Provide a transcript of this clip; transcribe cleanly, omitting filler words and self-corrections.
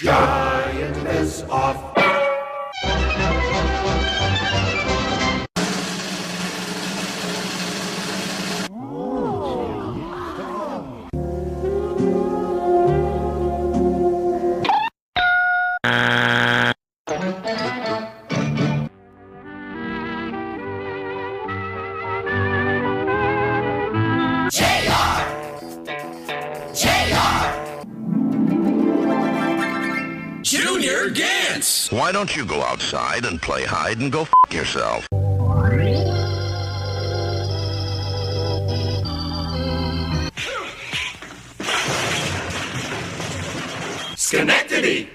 Giant is off. Junior Gantz! Why don't you go outside and play hide and go f*** yourself? Schenectady.